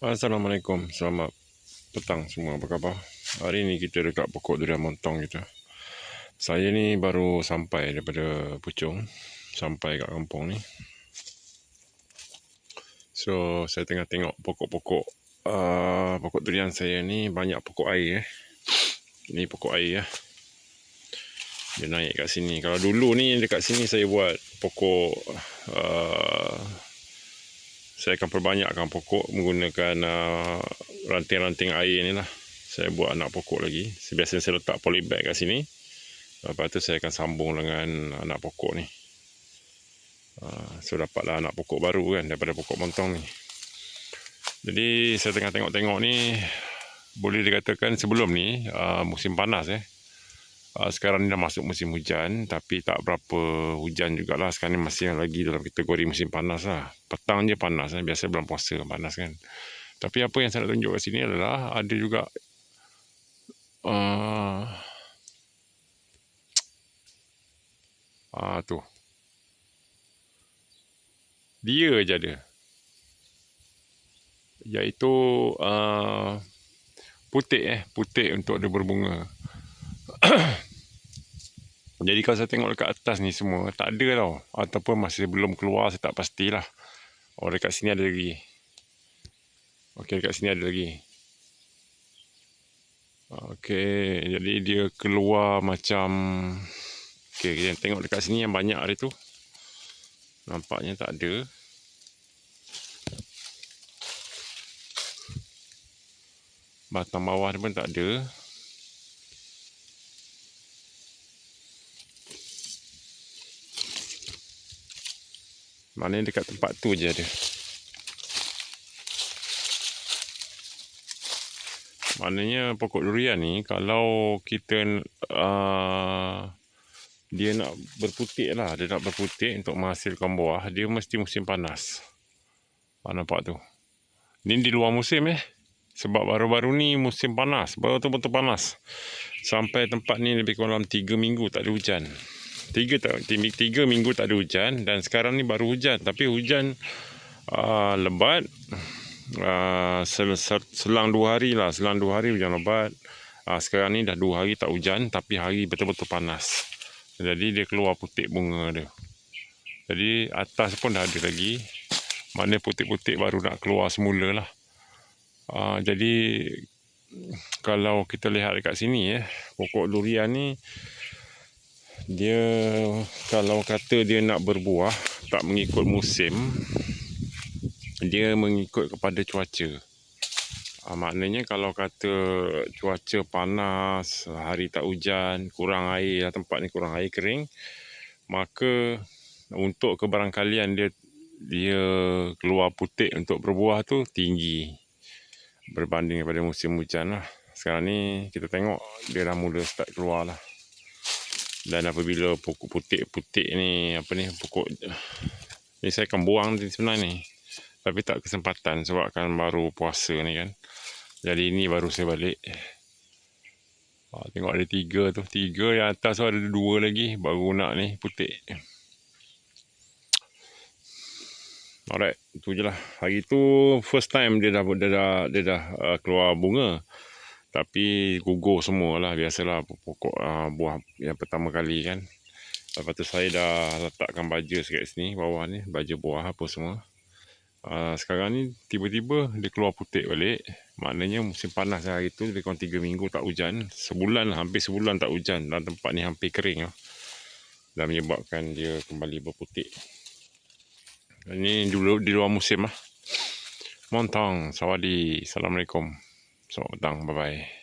Assalamualaikum, selamat petang semua, apa khabar? Hari ni kita dekat pokok durian montong kita. Saya ni baru sampai daripada Puchong, sampai kat kampung ni. So, saya tengah tengok pokok-pokok pokok durian saya ni banyak pokok air. Ni pokok air . Dia naik kat sini. Kalau dulu ni dekat sini saya buat pokok saya akan perbanyakkan pokok menggunakan ranting-ranting air ni lah. Saya buat anak pokok lagi. Biasanya saya letak polybag kat sini. Lepas tu saya akan sambung dengan anak pokok ni. So dapatlah anak pokok baru kan daripada pokok montong ni. Jadi saya tengah tengok-tengok ni, boleh dikatakan sebelum ni musim panas . Sekarang ni dah masuk musim hujan, tapi tak berapa hujan jugalah. Sekarang ni masih lagi dalam kategori musim panas lah. Petang je panas . Biasa bulan puasa panas kan. Tapi apa yang saya nak tunjuk kat sini adalah ada juga tu. Dia je ada. Iaitu putik putik untuk dia berbunga. Jadi kalau saya tengok dekat atas ni semua tak ada tau, ataupun masih belum keluar, saya tak pastilah. Oh, dekat sini ada lagi. Okey, dekat sini ada lagi. Okey, jadi dia keluar macam, okey, kita tengok dekat sini yang banyak hari tu. Nampaknya tak ada. Batang bawah dia pun tak ada. Maknanya dekat tempat tu je ada. Maknanya pokok durian ni kalau kita dia nak berputik lah, dia nak berputik untuk menghasilkan buah, dia mesti musim panas. Nampak tu. Ni di luar musim sebab baru-baru ni musim panas, betul-betul panas. Sampai tempat ni lebih kurang 3 minggu tak ada hujan. 3 minggu tak ada hujan, dan sekarang ni baru hujan. Tapi hujan lebat. Selang 2 hari lah, selang 2 hari hujan lebat. Sekarang ni dah 2 hari tak hujan, tapi hari betul-betul panas. Jadi dia keluar putik bunga dia. Jadi atas pun dah ada lagi. Maknanya putik-putik baru nak keluar semula lah. Jadi kalau kita lihat dekat sini pokok durian ni, dia kalau kata dia nak berbuah tak mengikut musim, dia mengikut kepada cuaca. Maknanya kalau kata cuaca panas, hari tak hujan, kurang air, tempat ni kurang air, kering, maka untuk kebarangkalian dia keluar putik untuk berbuah tu tinggi berbanding daripada musim hujan lah. Sekarang ni kita tengok dia dah mula start keluar lah. Dan apabila pokok putik-putik ni, pokok ni saya akan buang sebenarnya ni, tapi tak kesempatan sebab kan baru puasa ni kan. Jadi ni baru saya balik. Tengok ada 3 tu, 3 yang atas tu, ada 2 lagi baru nak ni putik. Alright, itu je lah. Hari tu first time dia dah keluar bunga. Tapi gugur semua lah, biasalah pokok buah yang pertama kali kan. Lepas tu saya dah letakkan baja kat sini, bawah ni, baja buah apa semua. Sekarang ni tiba-tiba dia keluar putik balik. Maknanya musim panas hari tu, lebih kurang 3 minggu tak hujan. Sebulan lah, hampir sebulan tak hujan. Dan tempat ni hampir kering lah. Dan menyebabkan dia kembali berputik. Ini dulu di luar musim lah. Montong, sawadi, assalamualaikum. Selamat petang, bye-bye.